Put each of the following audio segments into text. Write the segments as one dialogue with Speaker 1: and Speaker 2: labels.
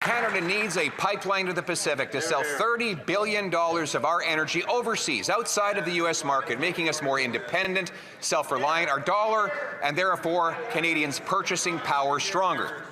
Speaker 1: Canada needs a pipeline to the Pacific to sell $30 billion of our energy overseas, outside of the U.S. market, making us more independent, self-reliant, our dollar, and therefore Canadians' purchasing power stronger.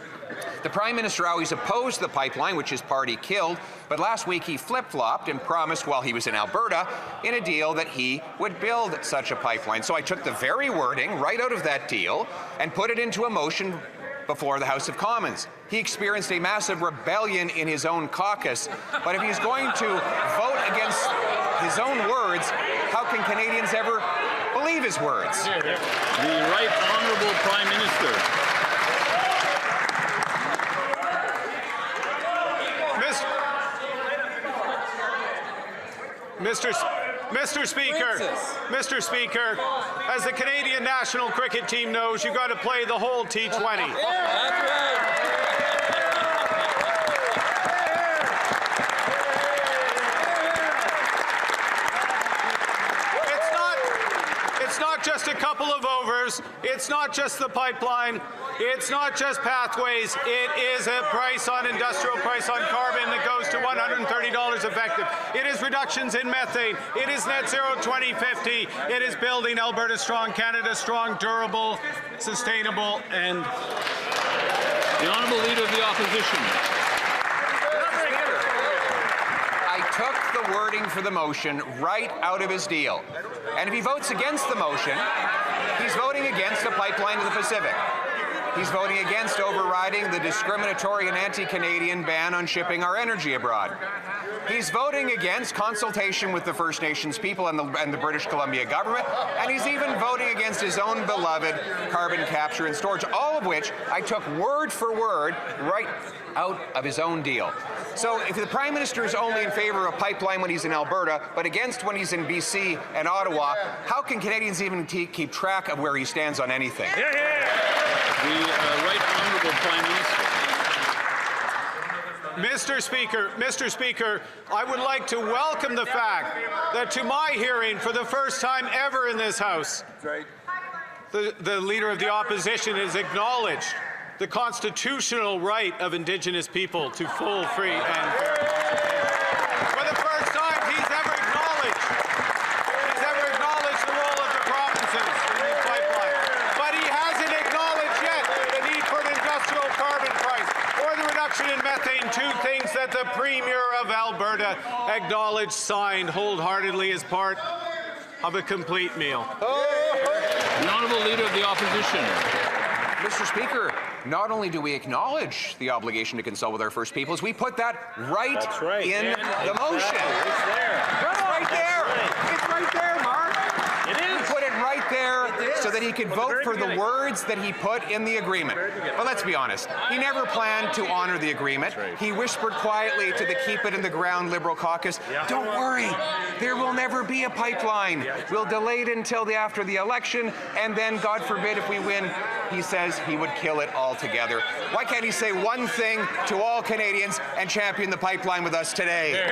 Speaker 1: The Prime Minister always opposed the pipeline, which his party killed, but last week he flip-flopped and promised while he was in Alberta in a deal that he would build such a pipeline. So I took the very wording right out of that deal and put it into a motion before the House of Commons. He experienced a massive rebellion in his own caucus, but if he's going to vote against his own words, how can Canadians ever believe his words?
Speaker 2: The Right Honourable Prime Minister.
Speaker 3: Mr. Speaker, as the Canadian national cricket team knows, you've got to play the whole T20. It's not just a couple of overs. It's not just the pipeline. It's not just pathways. It is a price on industrial price on carbon that goes to $130 effective. It is reductions in methane. It is net zero 2050. It is building Alberta strong, Canada strong, durable, sustainable, and
Speaker 2: the Honourable Leader of the Opposition.
Speaker 1: I took the wording for the motion right out of his deal. And if he votes against the motion, he's voting against a pipeline to the Pacific. He's voting against overriding the discriminatory and anti-Canadian ban on shipping our energy abroad. He's voting against consultation with the First Nations people and the British Columbia government, and he's even voting against his own beloved carbon capture and storage, all of which I took word for word right out of his own deal. So if the Prime Minister is only in favour of a pipeline when he's in Alberta, but against when he's in BC and Ottawa, how can Canadians even keep track of where he stands on anything?
Speaker 2: The Right Honourable Prime Minister.
Speaker 3: Mr. Speaker, I would like to welcome the fact that to my hearing, for the first time ever in this House, the Leader of the Opposition has acknowledged the constitutional right of Indigenous people to full, free and fair consultation. For the first time, he's ever acknowledged the role of the provinces in these pipelines. But he hasn't acknowledged yet the need for an industrial carbon price or the reduction in methane, two things that the Premier of Alberta acknowledged, signed wholeheartedly as part of a complete meal.
Speaker 2: The Honourable Leader of the Opposition.
Speaker 1: Mr. Speaker, not only do we acknowledge the obligation to consult with our First Peoples, we put that right in the motion.
Speaker 4: It's there.
Speaker 1: It's right there. It's right there, Mark.
Speaker 4: It is.
Speaker 1: We put it right there so that he could vote for the words that he put in the agreement. But let's be honest, he never planned to honour the agreement. He whispered quietly to the Keep It in the Ground Liberal caucus, "Don't worry, there will never be a pipeline. We'll delay it until after the election, and then, God forbid, if we win," he says he would kill it altogether. Why can't he say one thing to all Canadians and champion the pipeline with us today?
Speaker 2: The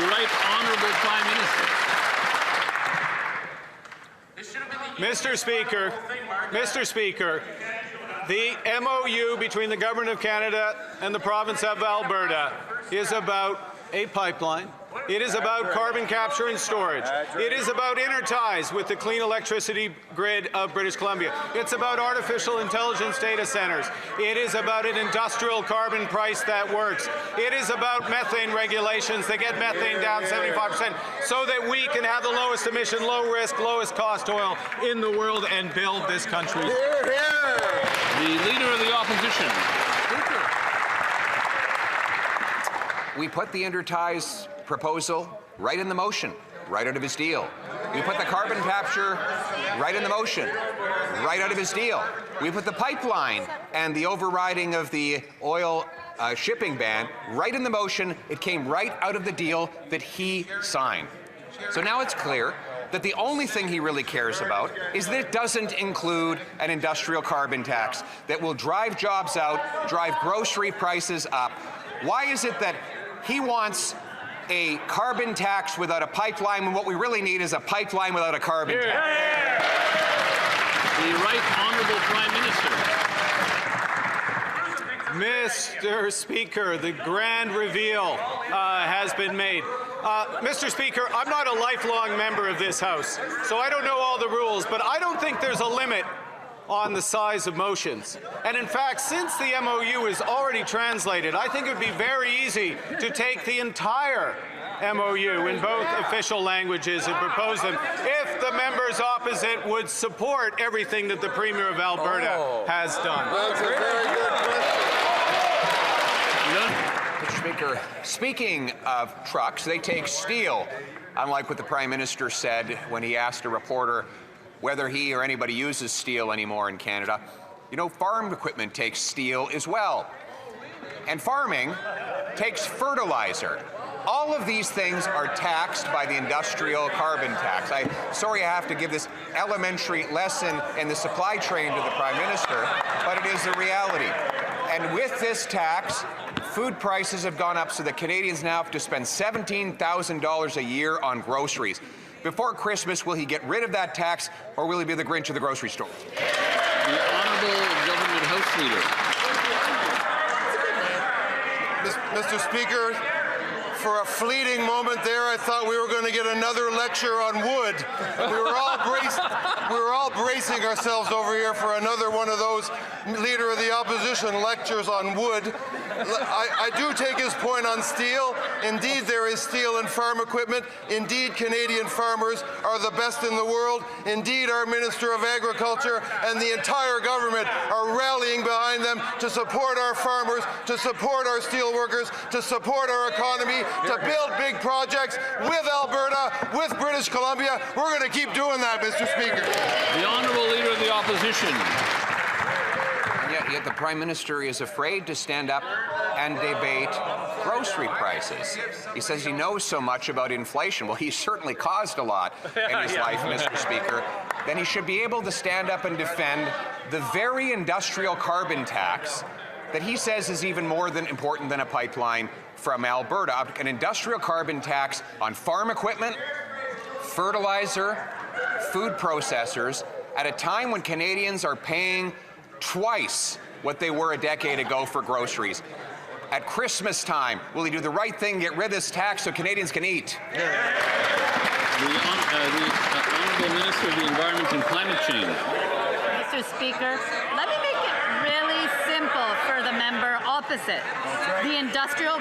Speaker 2: Right Honourable Prime Minister.
Speaker 3: Mr. Speaker, the MOU between the Government of Canada and the Province of Alberta is about a pipeline. It is about carbon capture and storage. It is about interties with the clean electricity grid of British Columbia. It's about artificial intelligence data centers. It is about an industrial carbon price that works. It is about methane regulations that get methane down 75% so that we can have the lowest emission, low risk, lowest cost oil in the world and build this country.
Speaker 2: The Leader of the Opposition.
Speaker 1: We put the interties proposal right in the motion, right out of his deal. We put the carbon capture right in the motion, right out of his deal. We put the pipeline and the overriding of the oil shipping ban right in the motion. It came right out of the deal that he signed. So now it's clear that the only thing he really cares about is that it doesn't include an industrial carbon tax that will drive jobs out, drive grocery prices up. Why is it that he wants a carbon tax without a pipeline when what we really need is a pipeline without a carbon tax?
Speaker 2: The Right Honourable Prime Minister.
Speaker 3: Mr. Speaker, the grand reveal has been made. Mr. Speaker, I'm not a lifelong member of this House, so I don't know all the rules, but I don't think there's a limit on the size of motions. And in fact, since the MOU is already translated, I think it would be very easy to take the entire MOU in both official languages and propose them if the members opposite would support everything that the Premier of Alberta has done.
Speaker 4: That's a very good question.
Speaker 1: Mr. Speaker, speaking of trucks, they take steel, unlike what the Prime Minister said when he asked a reporter whether he or anybody uses steel anymore in Canada. You know, farm equipment takes steel as well. And farming takes fertilizer. All of these things are taxed by the industrial carbon tax. Sorry I have to give this elementary lesson in the supply chain to the Prime Minister, but it is the reality. And with this tax, food prices have gone up so that Canadians now have to spend $17,000 a year on groceries. Before Christmas, will he get rid of that tax, or will he be the Grinch of the grocery store?
Speaker 2: The Honourable Government House Leader.
Speaker 4: Mr. Speaker, for a fleeting moment there, I thought we were going to get another lecture on wood. We were all bracing ourselves over here for another one of those Leader of the Opposition lectures on wood. I do take his point on steel. Indeed, there is steel in farm equipment. Indeed, Canadian farmers are the best in the world. Indeed, our Minister of Agriculture and the entire government are rallying behind them to support our farmers, to support our steel workers, to support our economy, to build big projects with Alberta, with British Columbia. We're going to keep doing that, Mr. Speaker.
Speaker 2: The Honourable Leader of the Opposition.
Speaker 1: Yet the Prime Minister is afraid to stand up and debate grocery prices. He says he knows so much about inflation. Well, he's certainly caused a lot in his life, Mr. Speaker. Then he should be able to stand up and defend the very industrial carbon tax that he says is even more important than a pipeline from Alberta. An industrial carbon tax on farm equipment, fertilizer, food processors, at a time when Canadians are paying twice what they were a decade ago for groceries. At Christmas time, will he do the right thing, get rid of this tax so Canadians can eat?
Speaker 2: The Honourable Minister of the Environment and Climate Change.
Speaker 5: Mr. Speaker, let me make it really simple for the member opposite. The industrial...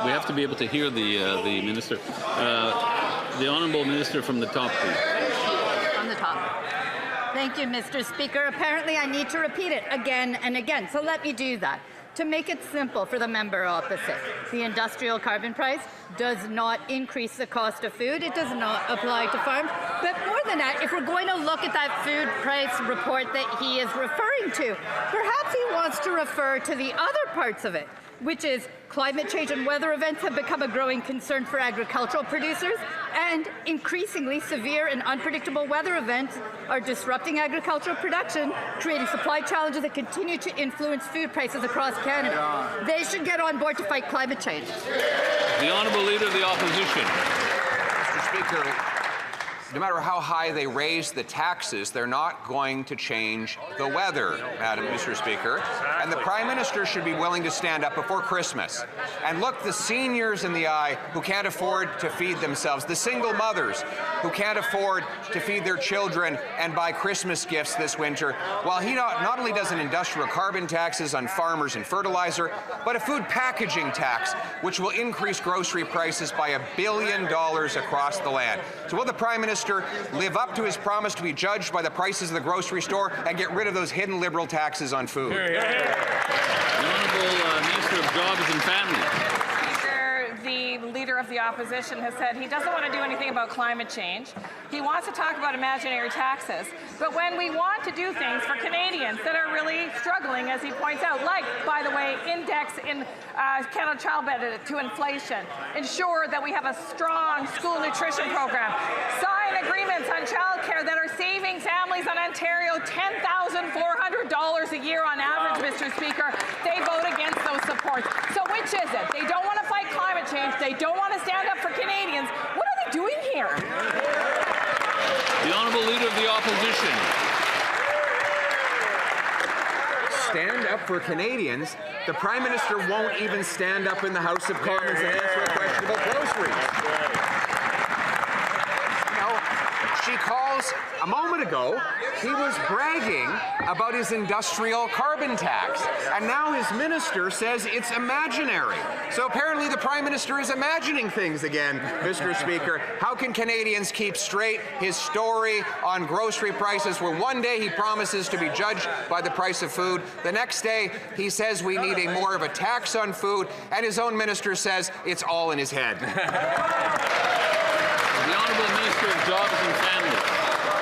Speaker 2: We have to be able to hear the Minister. The Honourable Minister from the top, please.
Speaker 5: On the top. Thank you, Mr. Speaker. Apparently, I need to repeat it again and again, so let me do that. To make it simple for the member opposite, the industrial carbon price does not increase the cost of food. It does not apply to farms. But more than that, if we're going to look at that food price report that he is referring to, perhaps he wants to refer to the other parts of it, which is climate change and weather events have become a growing concern for agricultural producers, and increasingly severe and unpredictable weather events are disrupting agricultural production, creating supply challenges that continue to influence food prices across Canada. They should get on board to fight climate change.
Speaker 2: The Honourable Leader of the Opposition.
Speaker 1: Mr. Speaker, no matter how high they raise the taxes, they're not going to change the weather, Mr. Speaker. And the Prime Minister should be willing to stand up before Christmas and look the seniors in the eye who can't afford to feed themselves, the single mothers who can't afford to feed their children and buy Christmas gifts this winter, while he not only does an industrial carbon taxes on farmers and fertilizer, but a food packaging tax, which will increase grocery prices by $1 billion across the land. So will the Prime Minister live up to his promise to be judged by the prices of the grocery store and get rid of those hidden Liberal taxes on food?
Speaker 2: The Honourable Minister of Jobs and Family.
Speaker 6: The Leader of the Opposition has said he doesn't want to do anything about climate change. He wants to talk about imaginary taxes. But when we want to do things for Canadians that are really struggling, as he points out, like, by the way, index in Canada child budget to inflation, ensure that we have a strong school nutrition program, sign agreements on childcare that are saving families in Ontario $10,400 a year on average, Mr. Speaker, they vote against those supports. So which is it? They don't want to fight climate change. They don't want to stand up for Canadians. What are they doing here?
Speaker 2: The Honourable Leader of the Opposition.
Speaker 1: stand up for Canadians, the Prime Minister won't even stand up in the House of Commons and answer a question about groceries. She calls, a moment ago, he was bragging about his industrial carbon tax. And now his minister says it's imaginary. So apparently the Prime Minister is imagining things again, Mr. Speaker. How can Canadians keep straight his story on grocery prices where one day he promises to be judged by the price of food, the next day he says we need a more of a tax on food, and his own minister says it's all in his head.
Speaker 2: The Honourable Minister of Jobs and Family.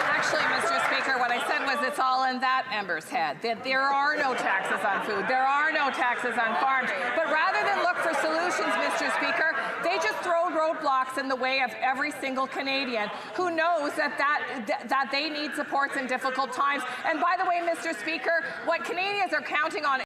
Speaker 6: Actually, Mr. Speaker, what I said was it's all in that member's head, that there are no taxes on food, there are no taxes on farms. But rather than look for solutions, Mr. Speaker, they just throw roadblocks in the way of every single Canadian who knows that they need supports in difficult times. And by the way, Mr. Speaker, what Canadians are counting on